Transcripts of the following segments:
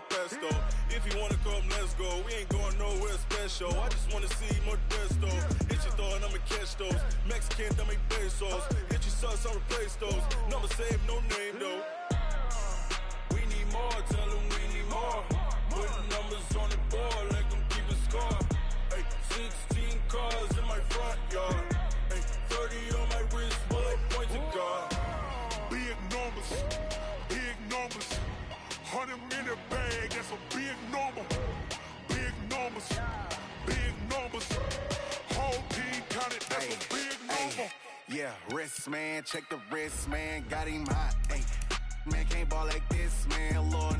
Pesto. If you wanna come, let's go. We ain't going nowhere special. I just wanna see Modesto. Hit your throw and I'ma catch those. Mexican, that make pesos. Hit your sus, I'll replace those. Number save, no name though. We need more, tell them we need more. Putting numbers on the board, let them keep a score. Ay, 16 cars in my front yard. Ay, 30 on my wrist, bullet point to God. Big numbers, big numbers. 100 minute bag, that's a big number. Big numbers, big numbers. Whole team counted, that's a big number. Yeah, wrist man, check the wrist man, got him hot. Ay, man can't ball like this, man. Lord,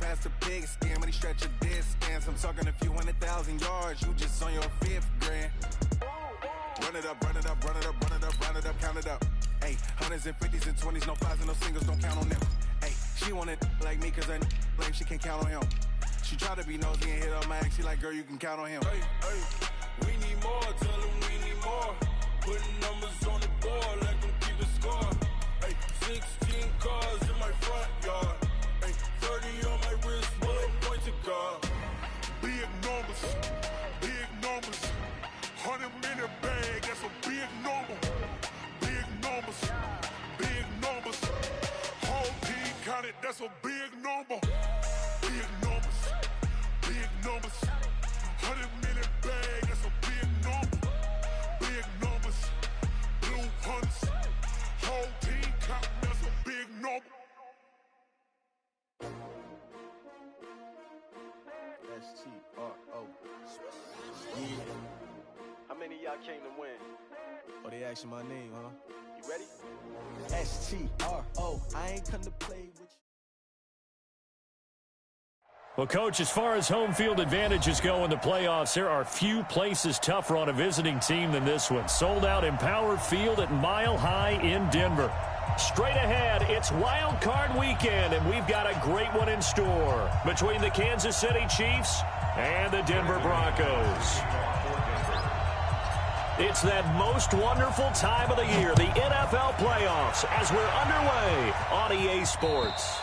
past the pig skin when he stretch a distance. I'm talking a few 100,000 yards, you just on your 5th grand. Run it up, run it up, run it up, run it up, run it up, count it up. Ay, hundreds and 50s and 20s, no 5s and no singles, don't count on them. Ay, she want it like me cause her lame, she can't count on him. She try to be nosy and hit on my ex, she like, girl, you can count on him. Hey, hey, we need more, tell them we need more. Putting numbers on the board, let them keep a score. Hey, 16 cars in my front yard. Hey, 30 on my wrist, bullet point to God. Big numbers, big numbers. 100 minute bag, that's a big number. Big numbers, big numbers. Whole team counted, that's a big number. Big numbers, big numbers. 100 minute bag, that's a big number. Big numbers, blue hunts. Whole team counting, that's a big number. S-T-R-O. Yeah. How many of y'all came to win? Oh, they asking my name, huh? You ready? S-T-R-O. I ain't come to play with you. Well, Coach, as far as home field advantages go in the playoffs, there are few places tougher on a visiting team than this one. Sold out Empower Field at Mile High in Denver. Straight ahead, it's Wild Card Weekend, and we've got a great one in store between the Kansas City Chiefs and the Denver Broncos. It's that most wonderful time of the year, the NFL playoffs, as we're underway on EA Sports.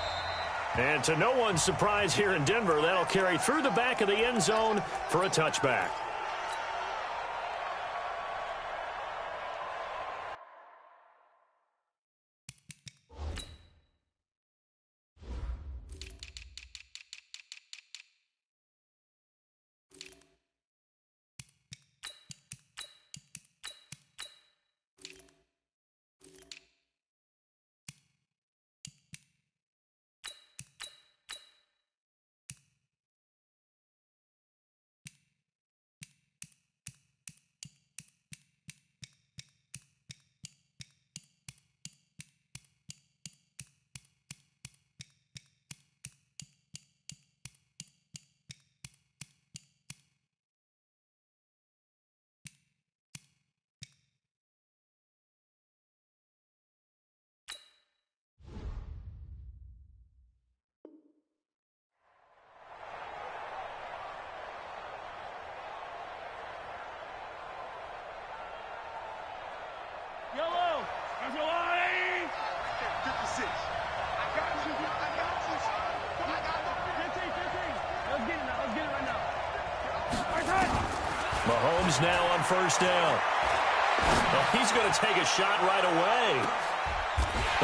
And to no one's surprise here in Denver, that'll carry through the back of the end zone for a touchback. Yellow, that's your line. 56. I got you. I got you. I got you. 15. Let's get it now. Let's get it right now. Mahomes now on first down. Well, he's going to take a shot right away.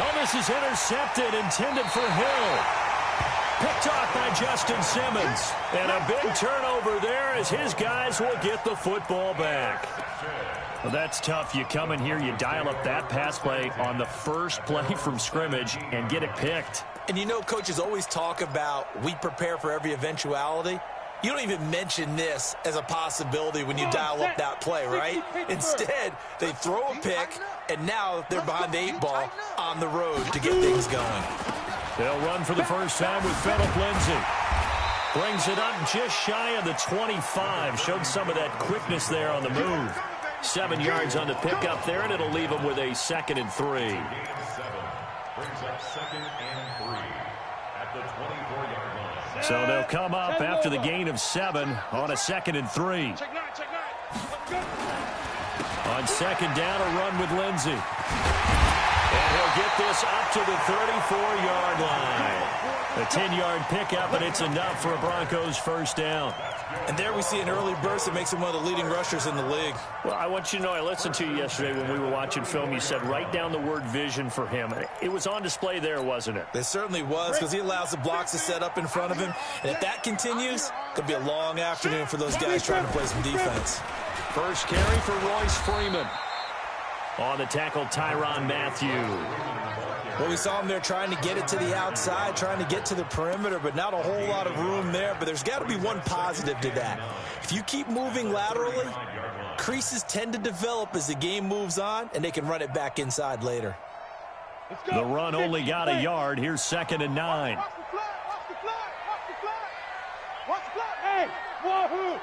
Oh, this is intercepted, intended for Hill. Picked off by Justin Simmons. And a big turnover there as his guys will get the football back. Well, that's tough. You come in here, you dial up that pass play on the first play from scrimmage and get it picked. And you know, coaches always talk about we prepare for every eventuality. You don't even mention this as a possibility when you dial up that play, right? Instead, they throw a pick, and now they're behind the 8 ball on the road to get things going. They'll run for the first time with Phillip Lindsay. Brings it up just shy of the 25. Showed some of that quickness there on the move. 7 yards on the pickup there, and it'll leave them with a 2nd and 3. Brings up 2nd and 3 at the 24-yard line. So they'll come up after the gain of 7 on a 2nd and 3. On 2nd down, a run with Lindsay. And he'll get this up to the 34-yard line. A 10-yard pickup, and it's enough for a Broncos first down. And there we see an early burst that makes him one of the leading rushers in the league. Well, I want you to know, I listened to you yesterday when we were watching film. You said write down the word vision for him. It was on display there, wasn't it? It certainly was, because he allows the blocks to set up in front of him. And if that continues, it could be a long afternoon for those guys trying to play some defense. First carry for Royce Freeman. On the tackle, Tyrann Mathieu. Well, we saw him there trying to get it to the outside, trying to get to the perimeter, but not a whole lot of room there. But there's got to be one positive to that. If you keep moving laterally, creases tend to develop as the game moves on, and they can run it back inside later. The run only got a yard. Here's 2nd and 9. Watch the flag, watch the flag, watch the flag. Watch the flag. Hey, wahoo.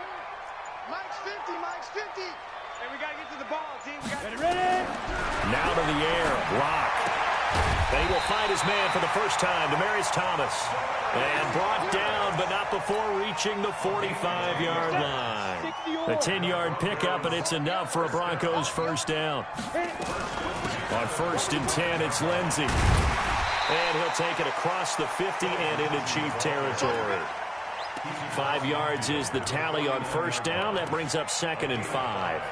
Mike's 50, Mike's 50. Hey, we got to get to the ball, team. Ready? Now to the air, block. They will find his man for the first time, Demaryius Thomas. And brought down, but not before reaching the 45-yard line. A 10-yard pickup, and it's enough for a Broncos first down. On 1st and 10, it's Lindsey. And he'll take it across the 50 and into Chief territory. 5 yards is the tally on first down. That brings up 2nd and 5.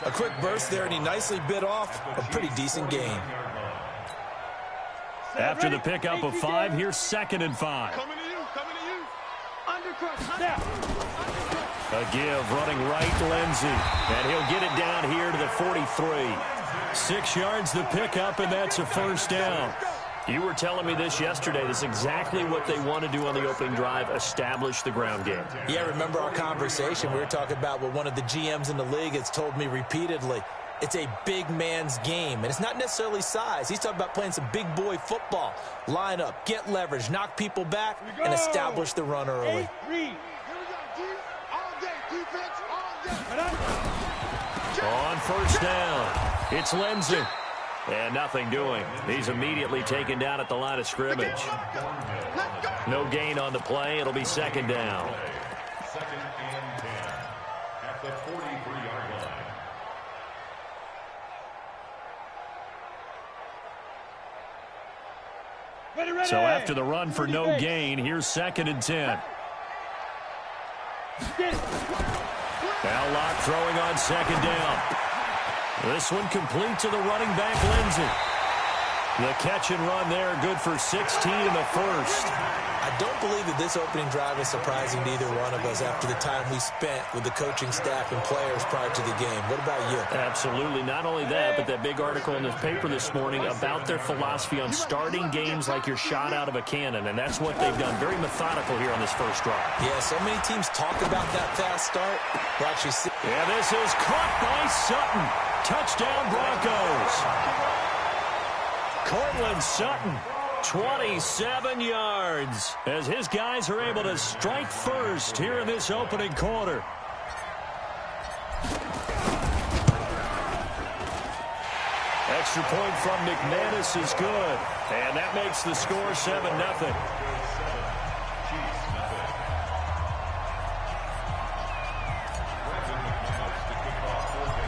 A quick burst there, and he nicely bit off a pretty decent gain. After the pickup of 5, here's 2nd and 5. Coming to you, coming to you. Undercross. A give, running right, Lindsey. And he'll get it down here to the 43. 6 yards the pickup, and that's a first down. You were telling me this yesterday. This is exactly what they want to do on the opening drive, establish the ground game. Yeah, remember our conversation. We were talking about what one of the GMs in the league has told me repeatedly. It's a big man's game, and it's not necessarily size. He's talking about playing some big boy football. Line up, get leverage, knock people back, and establish the run early. Here we go, team. All day, defense, all day. On first down, it's Lindsey. And nothing doing. He's immediately taken down at the line of scrimmage. No gain on the play. It'll be 2nd down. 2nd and 10 at the 43-yard line. So after the run for no gain, here's 2nd and 10. Now Locke throwing on 2nd down. This one complete to the running back, Lindsey. The catch and run there, good for 16 in the first. I don't believe that this opening drive is surprising to either one of us after the time we spent with the coaching staff and players prior to the game. What about you? Absolutely. Not only that, but that big article in the paper this morning about their philosophy on starting games like you're shot out of a cannon, and that's what they've done. Very methodical here on this first drive. Yeah, so many teams talk about that fast start. We're actually yeah, this is caught by Sutton. Touchdown, Broncos. Cortland Sutton, 27 yards, as his guys are able to strike first here in this opening quarter. Extra point from McManus is good, and that makes the score 7-0.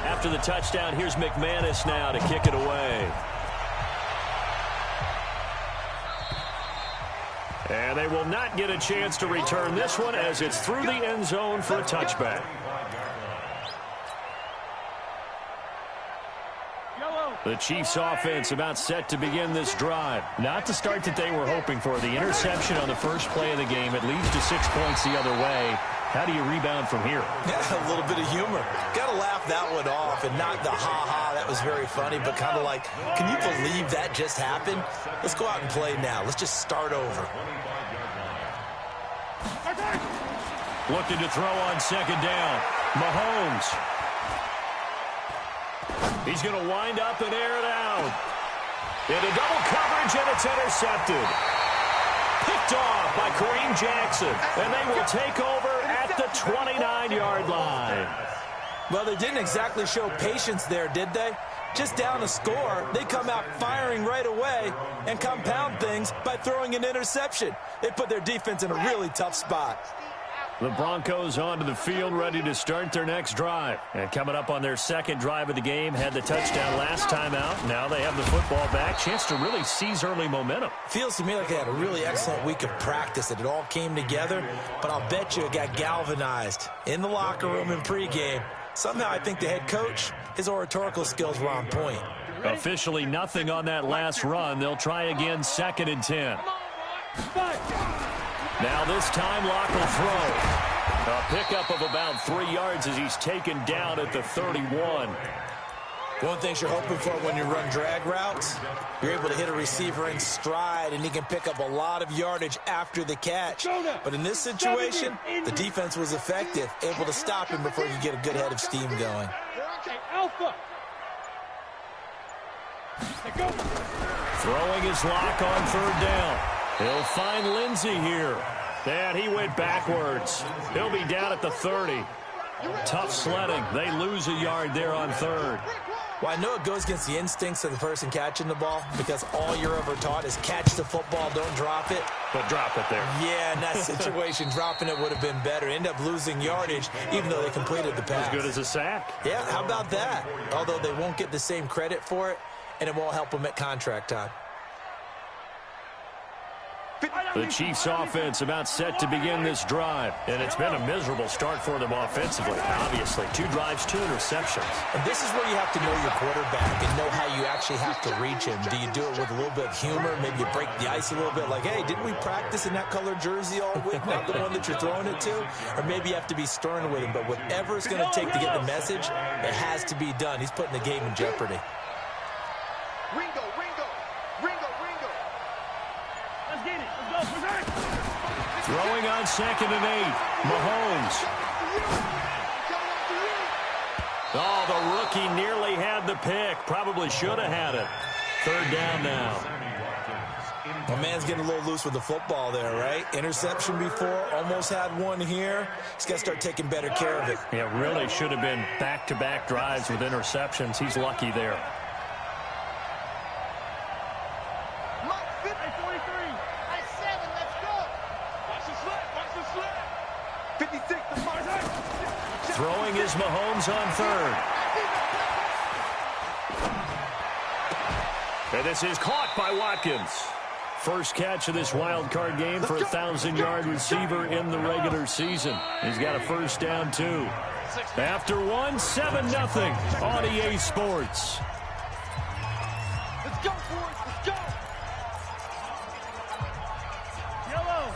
After the touchdown, here's McManus now to kick it away. And they will not get a chance to return this one as it's through the end zone for a touchback. The Chiefs offense about set to begin this drive. Not the start that they were hoping for. The interception on the first play of the game. It leads to 6 points the other way. How do you rebound from here? Yeah, a little bit of humor. Got to laugh that one off and not the ha-ha. That was very funny, but kind of like, can you believe that just happened? Let's go out and play now. Let's just start over. Looking to throw on 2nd down. Mahomes. He's going to wind up and air it out. Into double coverage, and it's intercepted. Picked off by Kareem Jackson, and they will take over at the 29-yard line. Well, they didn't exactly show patience there, did they? Just down a score, they come out firing right away and compound things by throwing an interception. They put their defense in a really tough spot. The Broncos onto the field, ready to start their next drive. And coming up on their second drive of the game, had the touchdown last time out. Now they have the football back. Chance to really seize early momentum. Feels to me like they had a really excellent week of practice, that it all came together. But I'll bet you it got galvanized in the locker room in pregame. Somehow I think the head coach, his oratorical skills were on point. Officially nothing on that last run. They'll try again, 2nd and 10. Now this time Locke will throw. A pickup of about 3 yards as he's taken down at the 31. One thing you're hoping for when you run drag routes, you're able to hit a receiver in stride, and he can pick up a lot of yardage after the catch. But in this situation, the defense was effective, able to stop him before you get a good head of steam going. Alpha. Throwing his Locke on 3rd down. He'll find Lindsey here. And he went backwards. He'll be down at the 30. Tough sledding. They lose a yard there on 3rd. Well, I know it goes against the instincts of the person catching the ball, because all you're ever taught is catch the football, don't drop it. But drop it there. Yeah, in that situation, dropping it would have been better. End up losing yardage, even though they completed the pass. As good as a sack. Yeah, how about that? Although they won't get the same credit for it, and it won't help them at contract time. The Chiefs offense about set to begin this drive. And it's been a miserable start for them offensively, obviously. 2 drives, 2 interceptions. And this is where you have to know your quarterback and know how you actually have to reach him. Do you do it with a little bit of humor? Maybe you break the ice a little bit, like, hey, didn't we practice in that colored jersey all week, not the one that you're throwing it to? Or maybe you have to be stern with him. But whatever it's going to take to get the message, it has to be done. He's putting the game in jeopardy. Ringo. Let's get it. Let's go. Throwing on 2nd and 8. Mahomes. Oh, the rookie nearly had the pick. Probably should have had it. 3rd down now. My man's getting a little loose with the football there, right? Interception before, almost had one here. He's got to start taking better care of it. Yeah, really should have been back-to-back drives with interceptions. He's lucky there. Throwing is Mahomes on 3rd. And this is caught by Watkins. First catch of this wild card game for a 1,000-yard receiver in the regular season. He's got a 1st down, too. After 7-0 on EA Sports. Let's go, boys. Let's go. Yellow.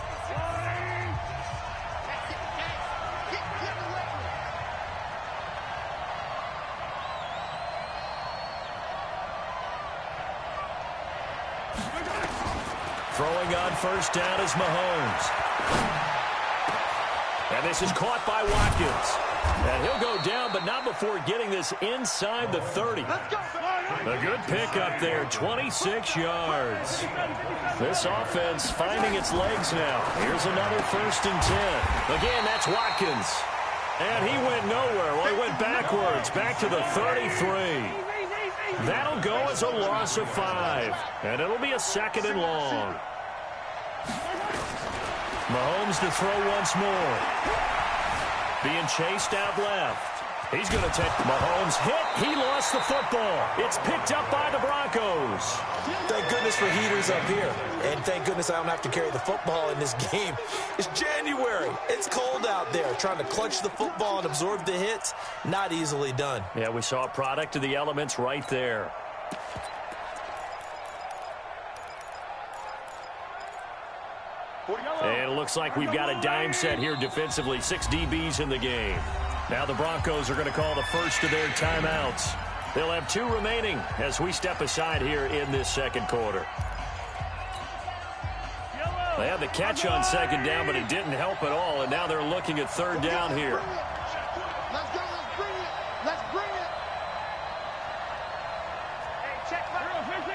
Throwing on 1st down is Mahomes. And this is caught by Watkins. And he'll go down, but not before getting this inside the 30. A good pickup there, 26 yards. This offense finding its legs now. Here's another 1st and 10. Again, that's Watkins. And he went nowhere. Well, he went backwards, back to the 33. That'll go as a loss of 5. And it'll be a 2nd and long. Mahomes to throw once more. Being chased out left. He's going to take Mahomes hit. He lost the football. It's picked up by the Broncos. Thank goodness for heaters up here. And thank goodness I don't have to carry the football in this game. It's January. It's cold out there. Trying to clutch the football and absorb the hits, not easily done. Yeah, we saw a product of the elements right there. And it looks like we've got a dime set here defensively. 6 DBs in the game. Now the Broncos are going to call the first of their timeouts. They'll have 2 remaining as we step aside here in this 2nd quarter. They had the catch on 2nd down, but it didn't help at all. And now they're looking at 3rd down here. Let's go. Let's bring it. Let's bring it. Hey, check my 15.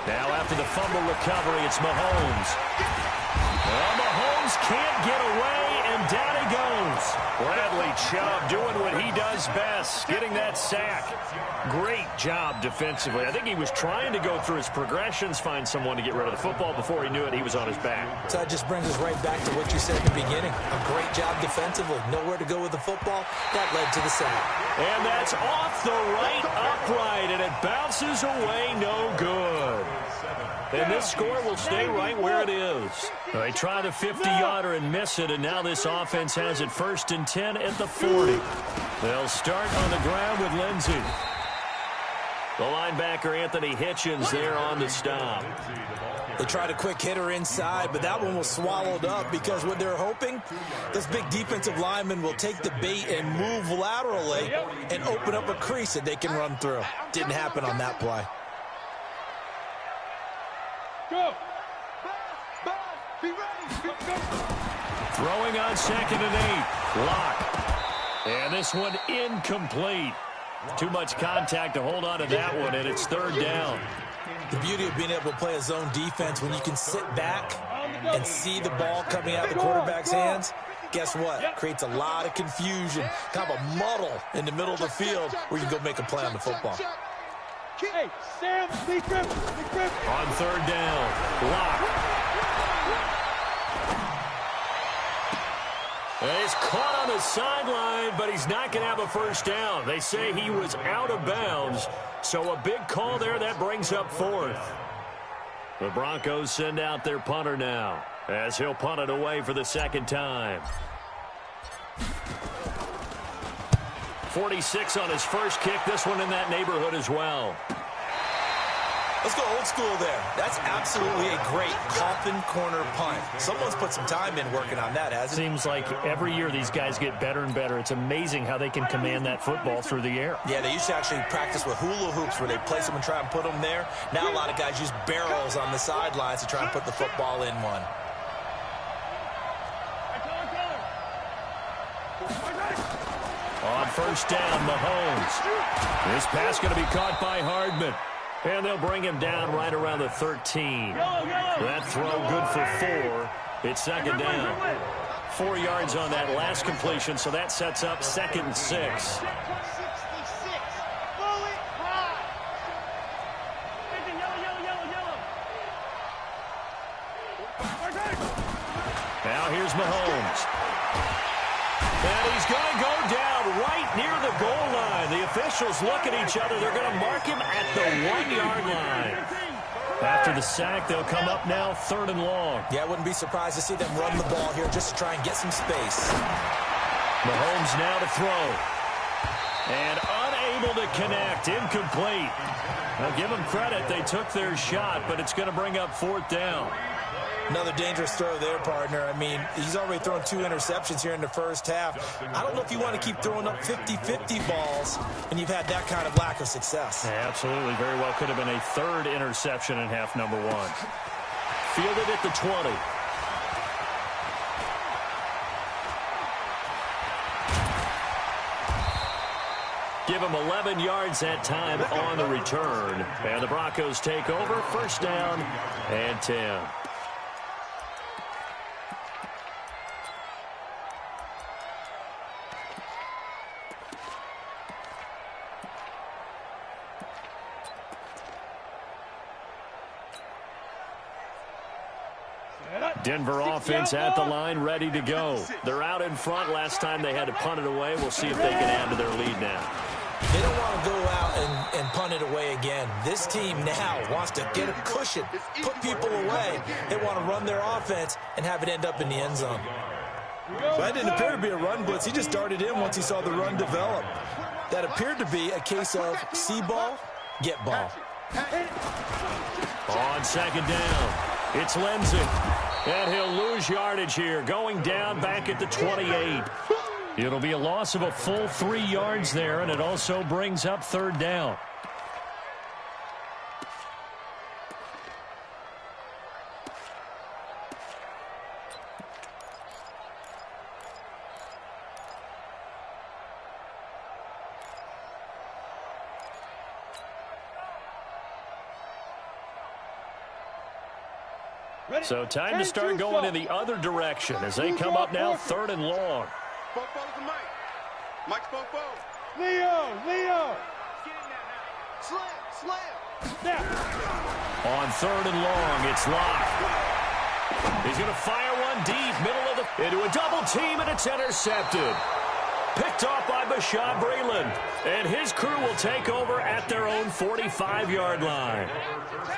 Now after the fumble recovery, it's Mahomes. Well, Mahomes can't get away, and And down he goes. Bradley Chubb doing what he does best, getting that sack. Great job defensively. I think he was trying to go through his progressions, find someone to get rid of the football. Before he knew it, he was on his back. So that just brings us right back to what you said in the beginning. A great job defensively. Nowhere to go with the football. That led to the sack. And that's off the right upright, and it bounces away no good. And this score will stay right where it is. They try the 50-yarder and miss it, and now this offense has it 1st and 10 at the 40. They'll start on the ground with Lindsey. The linebacker, Anthony Hitchens, there on the stop. They tried a quick hitter inside, but that one was swallowed up because what they're hoping, this big defensive lineman will take the bait and move laterally and open up a crease that they can run through. Didn't happen on that play. Go! Be ready! Throwing on 2nd and 8. Lock. And this one incomplete. Too much contact to hold on to that one, and it's 3rd down. The beauty of being able to play a zone defense when you can sit back and see the ball coming out of the quarterback's hands, guess what? Creates a lot of confusion, kind of a muddle in the middle of the field where you can go make a play on the football. Hey, Sam, big grip. On 3rd down, Lock. He's caught on the sideline, but he's not going to have a 1st down. They say he was out of bounds, so a big call there that brings up 4th. The Broncos send out their punter now, as he'll punt it away for the 2nd time. 46 on his first kick, this one in that neighborhood as well. Let's go old school there. That's absolutely a great coffin corner punt. Someone's put some time in working on that, hasn't it? Seems like every year these guys get better and better. It's amazing how they can command that football through the air. Yeah, they used to actually practice with hula hoops where they place them and try and put them there. Now a lot of guys use barrels on the sidelines to try and put the football in one. On 1st down, Mahomes. This pass going to be caught by Hardman. And they'll bring him down right around the 13. That throw good for 4. It's 2nd down. 4 yards on that last completion, so that sets up 2nd and 6. Now here's Mahomes. And he's going to go down right near the goal line. The officials look at each other. They're going to mark him at the 1-yard line. After the sack, they'll come up now 3rd and long. Yeah, I wouldn't be surprised to see them run the ball here just to try and get some space. Mahomes now to throw. And unable to connect. Incomplete. Now give them credit. They took their shot, but it's going to bring up 4th down. Another dangerous throw there, partner. I mean, he's already thrown 2 interceptions here in the first half. I don't know if you want to keep throwing up 50-50 balls when you've had that kind of lack of success. Yeah, absolutely. Very well could have been a 3rd interception in half number 1. Fielded at the 20. Give him 11 yards that time on the return. And the Broncos take over. 1st down and 10. Denver offense at the line, ready to go. They're out in front. Last time they had to punt it away. We'll see if they can add to their lead now. They don't want to go out and punt it away again. This team now wants to get a cushion, put people away. They want to run their offense and have it end up in the end zone. Well, that didn't appear to be a run blitz. He just darted in once he saw the run develop. That appeared to be a case of see ball, get ball. On 2nd down, it's Lindsey. And he'll lose yardage here, going down back at the 28. It'll be a loss of a full 3 yards there, and it also brings up 3rd down. So time to start going in the other direction as they come up now 3rd and long. Fofo's the Mike. Mike's Fofo. Leo. Slam. On 3rd and long, it's Locke. He's going to fire one deep, middle of the... into a double team, and it's intercepted. Picked off by Bashaud Breeland. And his crew will take over at their own 45-yard line.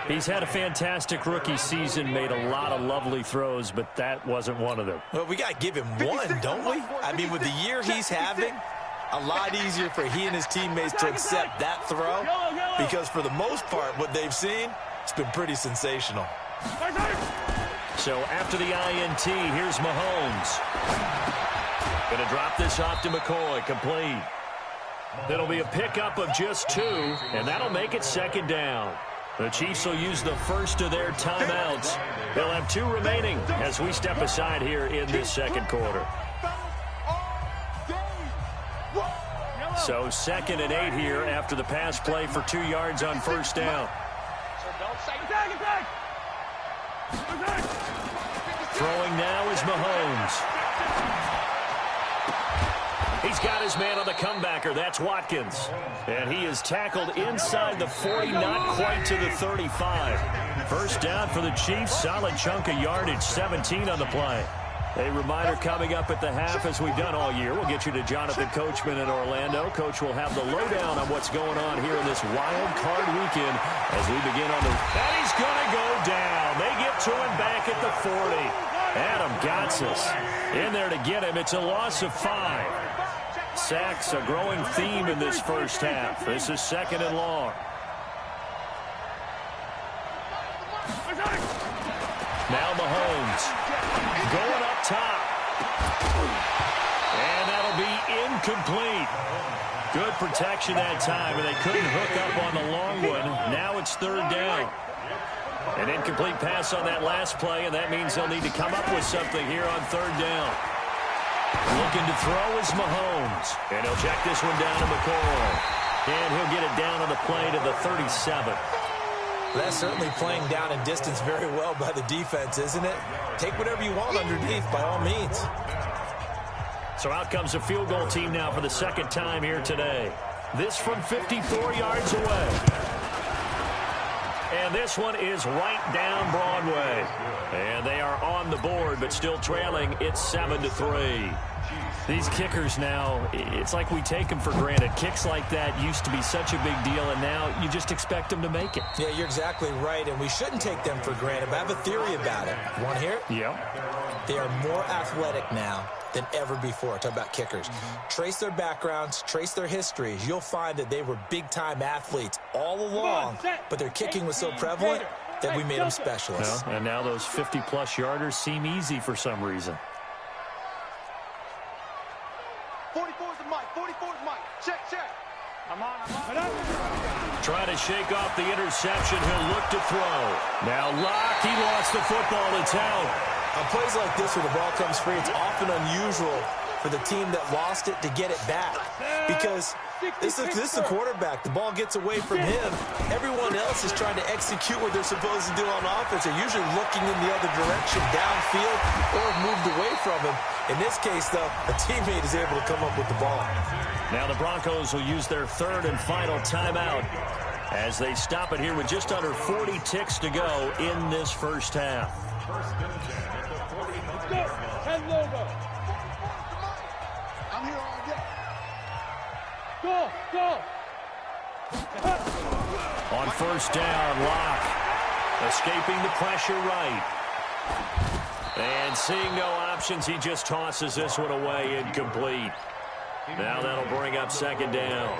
He's had a fantastic rookie season, made a lot of lovely throws, but that wasn't one of them. Well, we got to give him one, don't we? I mean, with the year he's having, a lot easier for he and his teammates to accept that throw because for the most part, what they've seen, it's been pretty sensational. So after the INT, here's Mahomes. Going to drop this off to McCoy, complete. It'll be a pickup of just 2, and that'll make it 2nd down. The Chiefs will use the first of their timeouts. They'll have 2 remaining as we step aside here in this 2nd quarter. So 2nd and 8 here after the pass play for 2 yards on 1st down. Throwing now is Mahomes. He's got his man on the comebacker. That's Watkins. And he is tackled inside the 40, not quite to the 35. 1st down for the Chiefs. Solid chunk of yardage, 17 on the play. A reminder coming up at the half, as we've done all year. We'll get you to Jonathan Coachman in Orlando. Coach will have the lowdown on what's going on here in this wild card weekend as we begin on the... And he's going to go down. They get to him back at the 40. Adam Gotsis in there to get him. It's a loss of 5. Sacks, a growing theme in this first half. This is 2nd and long. Now Mahomes going up top. And that'll be incomplete. Good protection that time, and they couldn't hook up on the long one. Now it's 3rd down. An incomplete pass on that last play, and that means they'll need to come up with something here on 3rd down. Looking to throw is Mahomes. And he'll check this one down to McCoy. And he'll get it down on the play to the 37. That's certainly playing down in distance very well by the defense, isn't it? Take whatever you want underneath, by all means. So out comes a field goal team now for the 2nd time here today. This from 54 yards away. And this one is right down Broadway. And they are on the board, but still trailing. It's 7-3. These kickers now, it's like we take them for granted. Kicks like that used to be such a big deal, and now you just expect them to make it. Yeah, you're exactly right, and we shouldn't take them for granted. But I have a theory about it. You want to hear it? Yeah. They are more athletic now than ever before. Talk about kickers. Trace their backgrounds, trace their histories. You'll find that they were big-time athletes all along, but their kicking was so prevalent that we made them specialists. And now those 50-plus yarders seem easy for some reason. 44's the Mike. 44's Mike. Check. I'm on. Trying to shake off the interception. He'll look to throw. Now Locke, he lost the football. It's out. On plays like this where the ball comes free, it's often unusual for the team that lost it to get it back. Because this is the quarterback. The ball gets away from him. Everyone else is trying to execute what they're supposed to do on offense. They're usually looking in the other direction, downfield, or moved away from him. In this case, though, a teammate is able to come up with the ball. Now the Broncos will use their 3rd and final timeout as they stop it here with just under 40 ticks to go in this first half. Head logo. I'm here all day. Go. On 1st down, Locke escaping the pressure right. And seeing no options, he just tosses this one away, incomplete. Now that'll bring up 2nd down.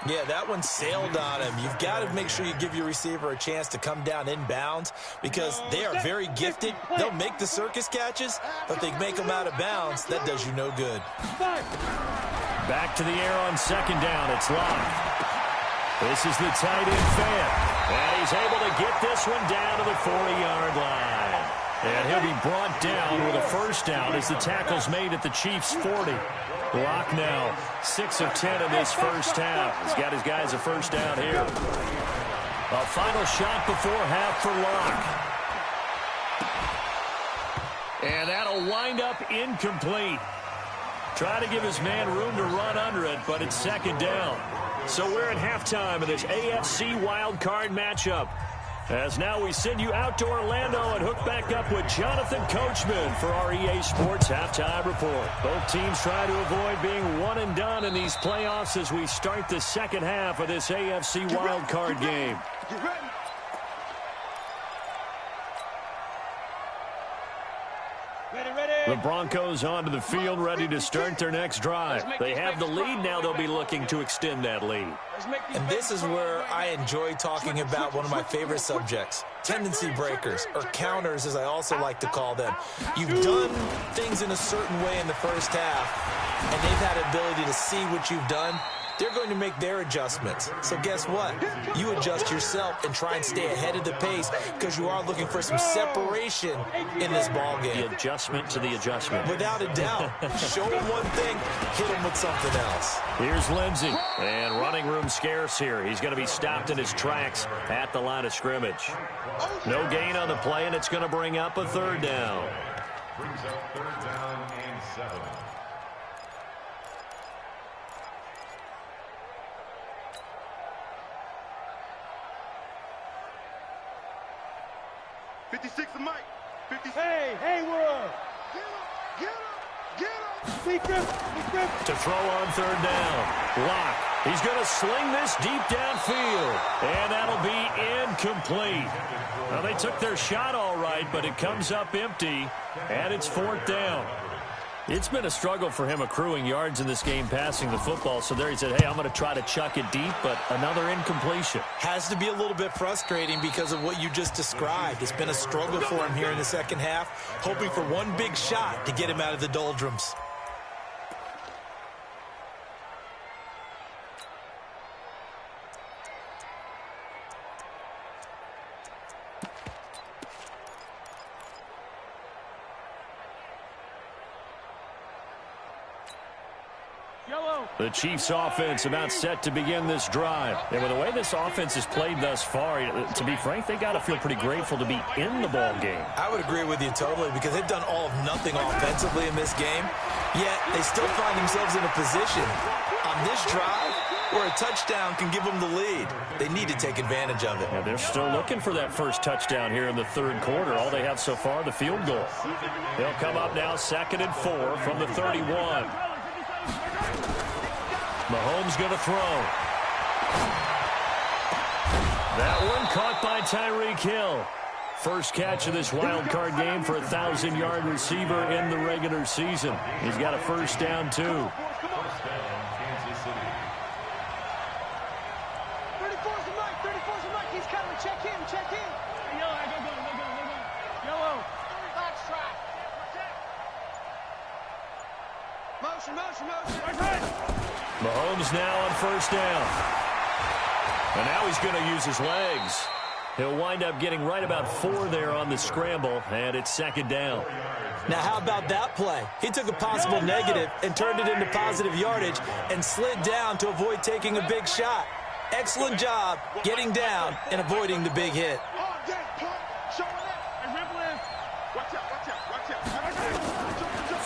Yeah, that one sailed on him. You've got to make sure you give your receiver a chance to come down inbounds because they are very gifted. They'll make the circus catches, but they make them out of bounds. That does you no good. Back to the air on 2nd down. It's Locke. This is the tight end fan. And he's able to get this one down to the 40-yard line. And he'll be brought down with a 1st down as the tackle's made at the Chiefs' 40. Locke now 6 of 10 in this first half. He's got his guys a 1st down here. A final shot before half for Locke. And that'll wind up incomplete. Try to give his man room to run under it, but it's second down. So we're at halftime of this AFC wildcard matchup. As now we send you out to Orlando and hook back up with Jonathan Coachman for our EA Sports Halftime Report. Both teams try to avoid being one and done in these playoffs as we start the second half of this AFC wildcard game. Get ready. The Broncos onto the field, ready to start their next drive. They have the lead now. They'll be looking to extend that lead. And this is where I enjoy talking about one of my favorite subjects, tendency breakers, or counters as I also like to call them. You've done things in a certain way in the first half, and they've had the ability to see what you've done. They're going to make their adjustments. So guess what? You adjust yourself and try and stay ahead of the pace because you are looking for some separation in this ball game. The adjustment to the adjustment. Without a doubt. Show them one thing, hit them with something else. Here's Lindsey. And running room scarce here. He's going to be stopped in his tracks at the line of scrimmage. No gain on the play, and it's going to bring up a third down. Brings up third down and 7. Hey, Hayward! Get him! Speak up! To throw on third down. Lock. He's going to sling this deep downfield. And that'll be incomplete. Well, they took their shot all right, but it comes up empty. And it's fourth down. It's been a struggle for him accruing yards in this game passing the football. So there he said, hey, I'm going to try to chuck it deep, but another incompletion. Has to be a little bit frustrating because of what you just described. It's been a struggle for him here in the second half, hoping for one big shot to get him out of the doldrums. The Chiefs offense about set to begin this drive. And with the way this offense has played thus far, to be frank, they got to feel pretty grateful to be in the ball game. I would agree with you totally because they've done all of nothing offensively in this game, yet they still find themselves in a position on this drive where a touchdown can give them the lead. They need to take advantage of it. Yeah, they're still looking for that first touchdown here in the third quarter. All they have so far, the field goal. They'll come up now 2nd and 4 from the 31. Mahomes going to throw. That one caught by Tyreek Hill. First catch of this wild card game for a 1,000-yard receiver in the regular season. He's got a first down, too. 34's the mic. 34's the mic. He's coming. Check in. Check in. Yellow. Yellow. Box track. Motion. Mahomes now on first down. And now he's going to use his legs. He'll wind up getting right about 4 there on the scramble, and it's second down. Now, how about that play? He took a possible negative and turned it into positive yardage and slid down to avoid taking a big shot. Excellent job getting down and avoiding the big hit.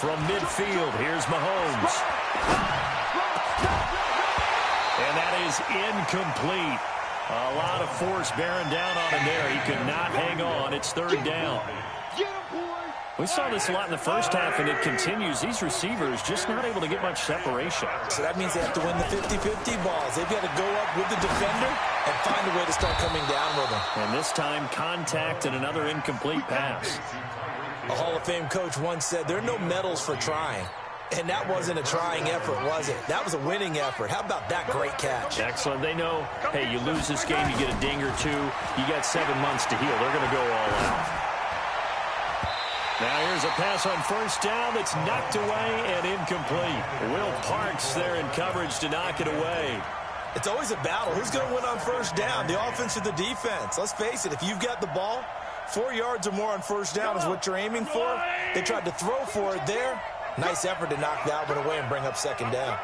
From midfield, here's Mahomes. And that is incomplete. A lot of force bearing down on him there. He could not hang on. It's third down. We saw this a lot in the first half, and it continues. These receivers just not able to get much separation. So that means they have to win the 50-50 balls. They've got to go up with the defender and find a way to start coming down with them. And this time, contact and another incomplete pass. A Hall of Fame coach once said, there are no medals for trying. And that wasn't a trying effort, was it? That was a winning effort. How about that great catch? Excellent. They know, hey, you lose this game, you get a ding or two. You got 7 months to heal. They're going to go all out. Now here's a pass on first down that's knocked away and incomplete. Will Parks there in coverage to knock it away. It's always a battle. Who's going to win on first down, the offense or the defense? Let's face it, if you've got the ball, 4 yards or more on first down is what you're aiming for. They tried to throw for it there. Nice effort to knock that one away and bring up second down.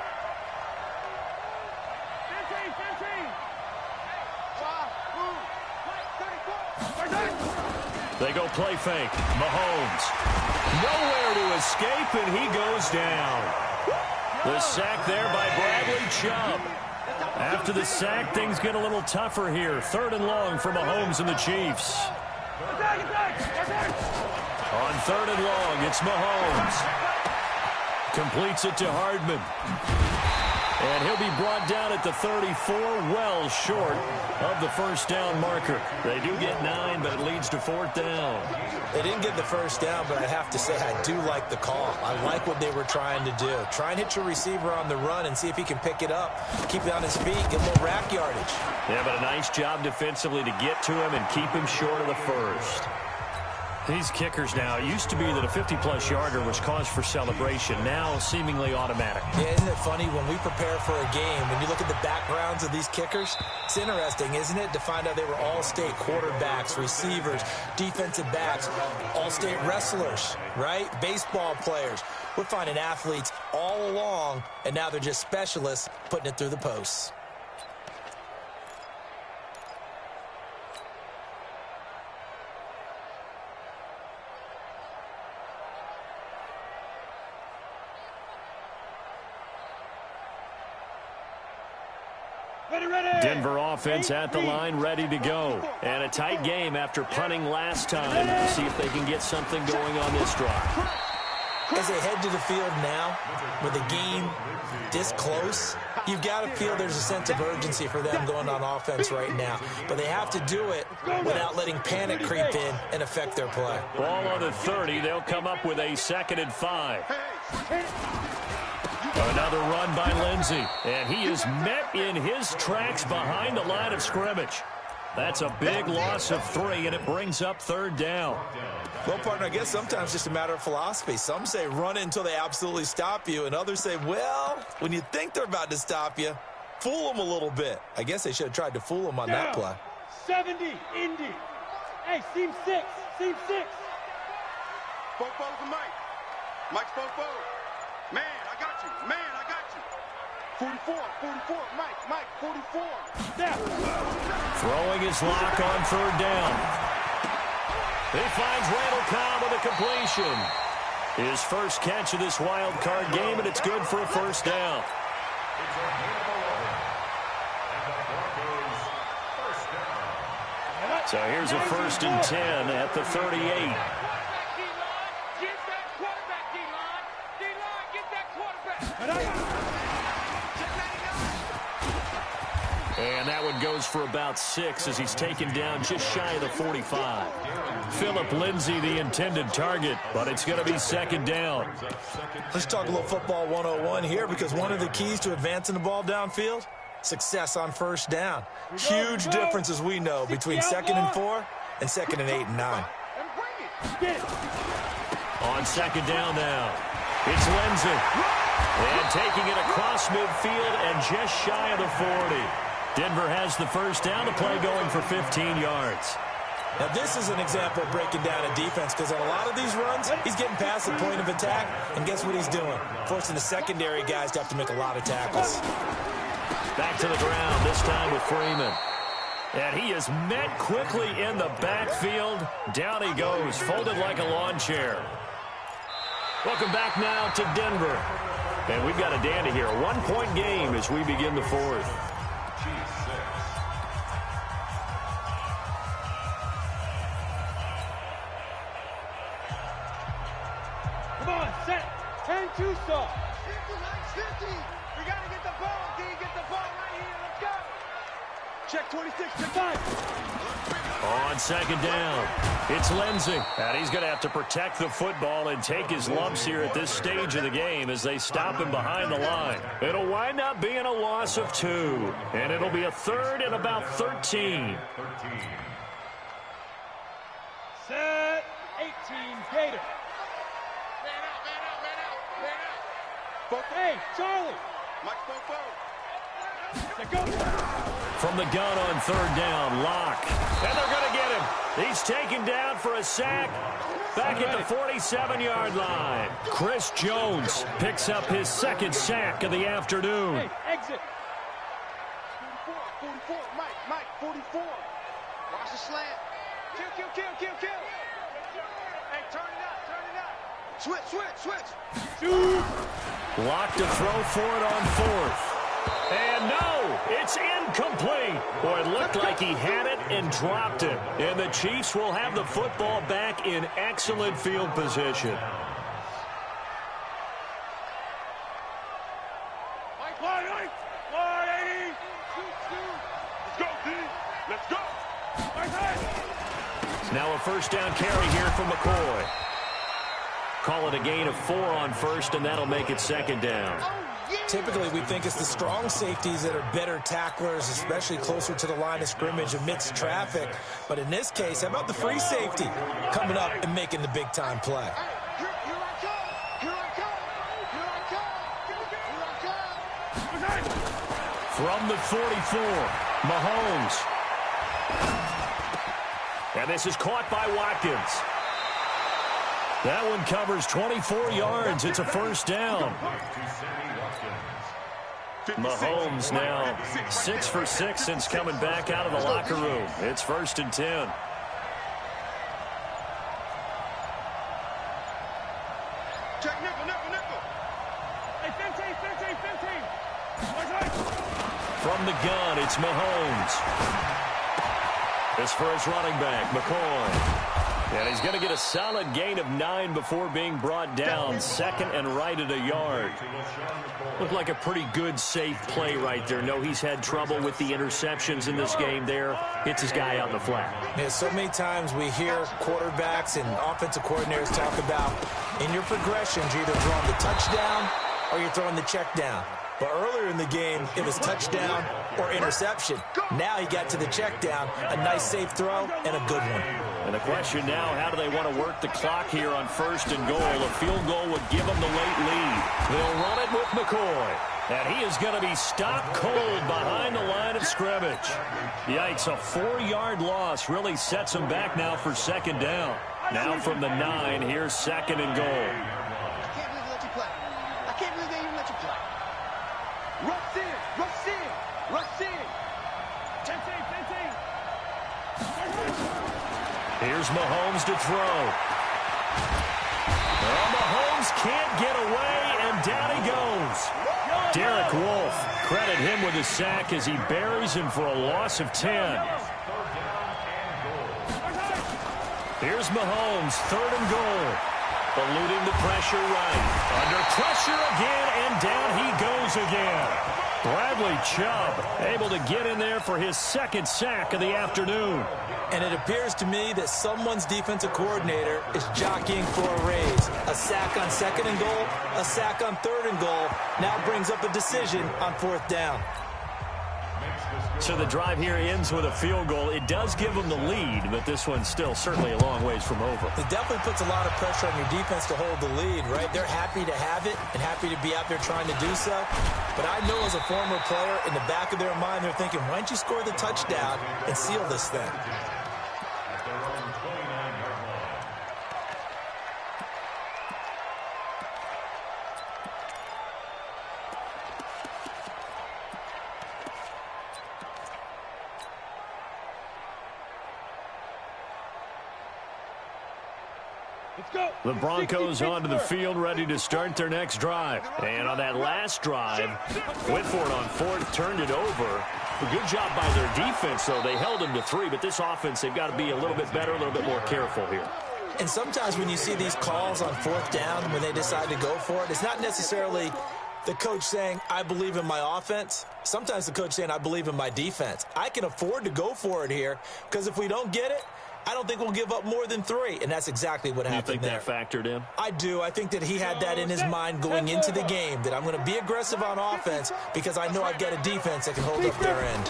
They go play fake. Mahomes. Nowhere to escape, and he goes down. The sack there by Bradley Chubb. After the sack, things get a little tougher here. 3rd and long for Mahomes and the Chiefs. On 3rd and long, it's Mahomes. Completes it to Hardman. And he'll be brought down at the 34, well short of the first down marker. They do get 9, but it leads to 4th down. They didn't get the first down, but I have to say I do like the call. I like what they were trying to do. Try and hit your receiver on the run and see if he can pick it up. Keep it on his feet, get a little rack yardage. Yeah, but a nice job defensively to get to him and keep him short of the first. These kickers now, it used to be that a 50-plus yarder was cause for celebration. Now, seemingly automatic. Yeah, isn't it funny when we prepare for a game, when you look at the backgrounds of these kickers, it's interesting, isn't it, to find out they were all-state quarterbacks, receivers, defensive backs, all-state wrestlers, right? Baseball players. We're finding athletes all along, and now they're just specialists putting it through the posts. Denver offense at the line, ready to go. And a tight game after punting last time. See if they can get something going on this drive. As they head to the field now, with the game this close, you've got to feel there's a sense of urgency for them going on offense right now. But they have to do it without letting panic creep in and affect their play. Ball on the 30. They'll come up with a 2nd and 5. Another run by Lindsey, and he is met in his tracks behind the line of scrimmage. That's a big loss of 3, and it brings up 3rd down. Well, partner, I guess sometimes it's just a matter of philosophy. Some say run it until they absolutely stop you, and others say, well, when you think they're about to stop you, fool them a little bit. I guess they should have tried to fool them on that play. 70, Indy. Hey, seam 6, seam 6. Fofo to Mike. Mike's Fofo. Man, I got you. Man, I got you. 44, Mike, 44. Step. Throwing his lock on 3rd down. He finds Randall Cobb with a completion. His first catch of this wild card game, and it's good for a 1st down. So here's a 1st and 10 at the 38. And that one goes for about 6 as he's taken down just shy of the 45. Phillip Lindsay, the intended target, but it's going to be 2nd down. Let's talk a little football 101 here, because one of the keys to advancing the ball downfield, success on 1st down. Huge difference, as we know, between 2nd and 4 and 2nd and 8 and 9. On 2nd down now, it's Lindsay. And taking it across midfield and just shy of the 40. Denver has the 1st down, the play going for 15 yards. Now, this is an example of breaking down a defense, because on a lot of these runs, he's getting past the point of attack, and guess what he's doing? Forcing the secondary guys to have to make a lot of tackles. Back to the ground, this time with Freeman. And he is met quickly in the backfield. Down he goes, folded like a lawn chair. Welcome back now to Denver. And we've got a dandy here. A 1-point game as we begin the 4th. Come on, set. 10-2 saw. 50. We got to get the ball, D. Get the ball right here. Let's go. Check 26, check 5. On 2nd down, it's Lindsay. And he's going to have to protect the football and take his lumps here at this stage of the game as they stop him behind the line. It'll wind up being a loss of 2. And it'll be a 3rd and about 13. Set. 18, Gator. Hey, Charlie. Mike Fofo. Go. From the gun on 3rd down, Locke. And they're going to get him. He's taken down for a sack back at the 47-yard line. Chris Jones picks up his 2nd sack of the afternoon. Hey, exit. 44, Mike, 44. Watch the slant. Kill. Switch. Locked to throw for it on fourth. And no, it's incomplete. Boy, it looked like he had it and dropped it. And the Chiefs will have the football back in excellent field position. Let's go. Now a first down carry here from McCoy. Call it a gain of 4 on first, and that'll make it second down. Typically, we think it's the strong safeties that are better tacklers, especially closer to the line of scrimmage amidst traffic. But in this case, how about the free safety coming up and making the big-time play? From the 44, Mahomes. And this is caught by Watkins. That one covers 24 yards. It's a first down. Mahomes now 6 for 6 since coming back out of the locker room. It's 1st and 10. Check nickel. Hey, 15. From the gun, it's Mahomes. This for his running back, McCoy. And he's going to get a solid gain of 9 before being brought down. Second and right at a yard. Looked like a pretty good, safe play right there. No, he's had trouble with the interceptions in this game there. Hits his guy out in the flat. Yeah, so many times we hear quarterbacks and offensive coordinators talk about in your progressions, you're either throwing the touchdown or you're throwing the check down. But earlier in the game, it was touchdown or interception. Now he got to the check down, a nice safe throw, and a good one. And the question now, how do they want to work the clock here on 1st and goal? A field goal would give them the late lead. They'll run it with McCoy. And he is going to be stopped cold behind the line of scrimmage. Yikes, a 4-yard loss really sets them back now for second down. Now from the 9, here's 2nd and goal. I can't believe they even let you play. Rush in. 10. Here's Mahomes to throw. Well, Mahomes can't get away, and down he goes. Derek Wolfe, credit him with a sack as he buries him for a loss of 10. Here's Mahomes, 3rd and goal. Eluding the pressure right. Under pressure again, and down he goes again. Bradley Chubb able to get in there for his 2nd sack of the afternoon. And it appears to me that someone's defensive coordinator is jockeying for a raise. A sack on 2nd and goal, a sack on 3rd and goal, now brings up a decision on 4th down. So the drive here ends with a field goal. It does give them the lead, but this one's still certainly a long ways from over. It definitely puts a lot of pressure on your defense to hold the lead, right? They're happy to have it and happy to be out there trying to do so. But I know as a former player, in the back of their mind, they're thinking, why don't you score the touchdown and seal this thing? The Broncos onto the field, ready to start their next drive. And on that last drive, went for it on 4th, turned it over. A good job by their defense, though. They held them to 3, but this offense, they've got to be a little bit better, a little bit more careful here. And sometimes when you see these calls on 4th down, when they decide to go for it, it's not necessarily the coach saying, I believe in my offense. Sometimes the coach saying, I believe in my defense. I can afford to go for it here, because if we don't get it, I don't think we'll give up more than 3, and that's exactly what happened there. You think that factored in? I do. I think that he had that in his mind going into the game, that I'm going to be aggressive on offense because I know I've got a defense that can hold up their end.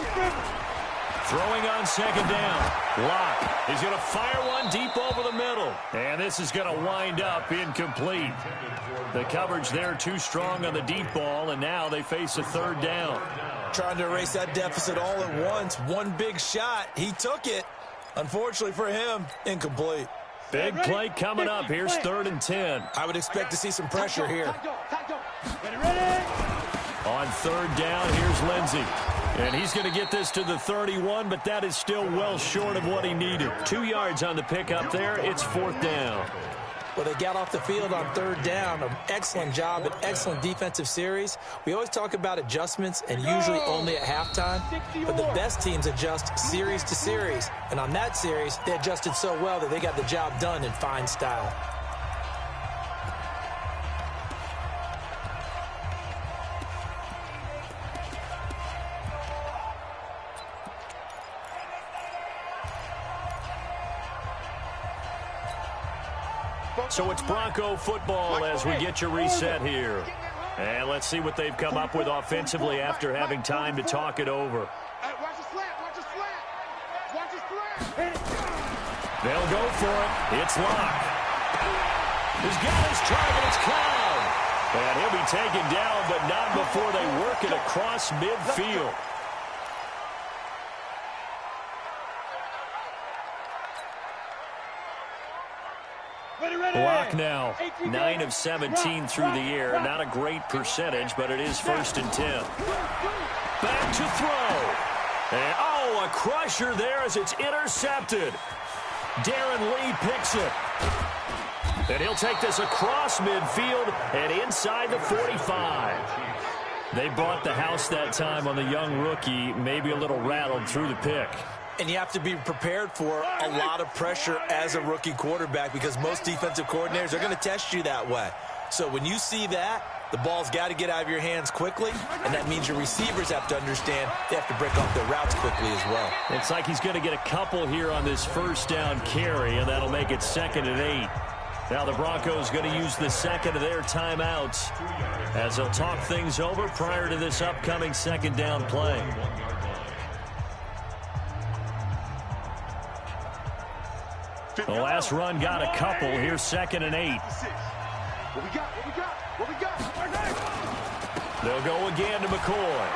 Throwing on 2nd down. Locke. He's going to fire one deep over the middle, and this is going to wind up incomplete. The coverage there too strong on the deep ball, and now they face a 3rd down. Trying to erase that deficit all at once. One big shot. He took it. Unfortunately for him, incomplete. Big play coming up. Here's 3rd and 10. I would expect to see some pressure here. On 3rd down, here's Lindsey. And he's going to get this to the 31, but that is still well short of what he needed. 2 yards on the pickup there. It's 4th down. Well, they got off the field on third down. An excellent job, an excellent defensive series. We always talk about adjustments and usually only at halftime, but the best teams adjust series to series. And on that series, they adjusted so well that they got the job done in fine style. So it's Bronco football as we get you reset here. And let's see what they've come up with offensively after having time to talk it over. Watch the slant, watch the slant. Watch the slant. They'll go for it. It's Locke. He's got his target. It's Cloud. And he'll be taken down, but not before they work it across midfield. Locke now 9 of 17 through the air. Not a great percentage, but it is 1st and 10. Back to throw. And, a crusher there as it's intercepted. Darren Lee picks it. And he'll take this across midfield and inside the 45. They brought the house that time on the young rookie, maybe a little rattled through the pick. And you have to be prepared for a lot of pressure as a rookie quarterback because most defensive coordinators are going to test you that way. So when you see that, the ball's got to get out of your hands quickly, and that means your receivers have to understand they have to break off their routes quickly as well. Looks like he's going to get a couple here on this first down carry, and that'll make it 2nd and 8. Now the Broncos going to use the second of their timeouts as they'll talk things over prior to this upcoming 2nd down play. The last run got a couple. Here's 2nd and 8. What we got? What we got? What we got? They'll go again to McCoy.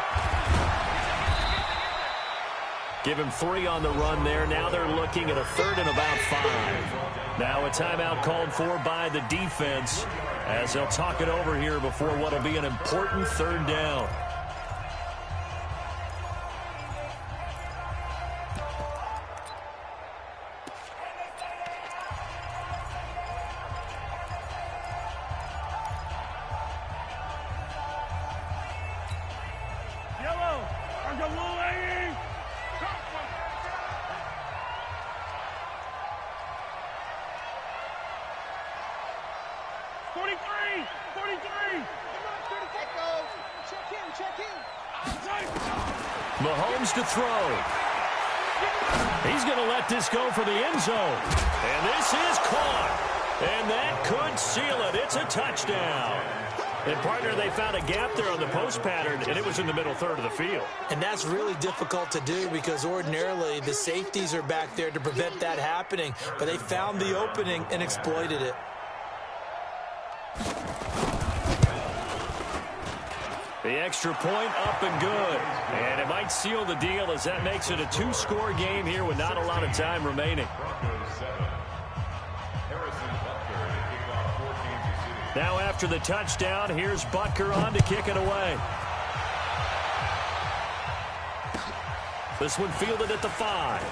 Give him 3 on the run there. Now they're looking at a 3rd and about 5. Now a timeout called for by the defense as they'll talk it over here before what will be an important 3rd down. Mahomes to throw. He's going to let this go for the end zone. And this is caught. And that could seal it. It's a touchdown. And, partner, they found a gap there on the post pattern, and it was in the middle 3rd of the field. And that's really difficult to do because ordinarily the safeties are back there to prevent that happening. But they found the opening and exploited it. The extra point up and good. And it might seal the deal as that makes it a 2-score game here with not a lot of time remaining. Now after the touchdown, here's Butker on to kick it away. This one fielded at the 5.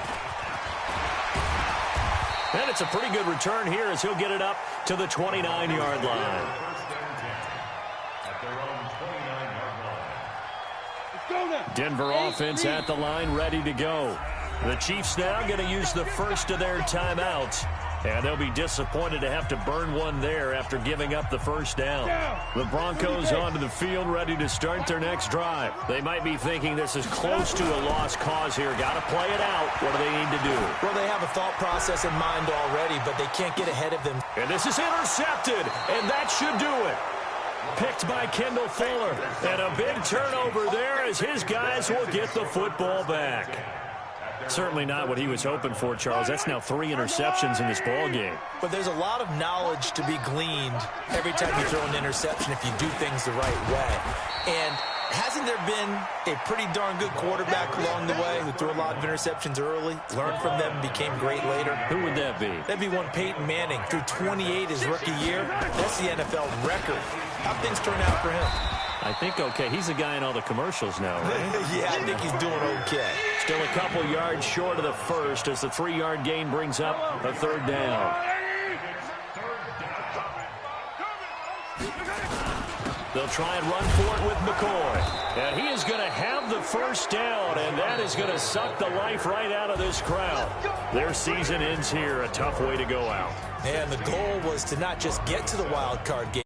And it's a pretty good return here as he'll get it up to the 29-yard line. Denver offense at the line, ready to go. The Chiefs now going to use the first of their timeouts. And they'll be disappointed to have to burn one there after giving up the first down. The Broncos onto the field, ready to start their next drive. They might be thinking this is close to a lost cause here. Got to play it out. What do they need to do? Well, they have a thought process in mind already, but they can't get ahead of them. And this is intercepted, and that should do it. Picked by Kendall Fuller. And a big turnover there as his guys will get the football back. Certainly not what he was hoping for, Charles. That's now 3 interceptions in this ball game. But there's a lot of knowledge to be gleaned every time you throw an interception if you do things the right way. And hasn't there been a pretty darn good quarterback along the way who threw a lot of interceptions early, learned from them, and became great later? Who would that be? That'd be one Peyton Manning. Threw 28 his rookie year. That's the NFL record. How'd things turn out for him? I think okay. He's a guy in all the commercials now, right? Yeah, I think he's doing okay. Still a couple yards short of the first as the 3-yard gain brings up a 3rd down. They'll try and run for it with McCoy. And he is going to have the first down, and that is going to suck the life right out of this crowd. Their season ends here. A tough way to go out. And the goal was to not just get to the wild card game.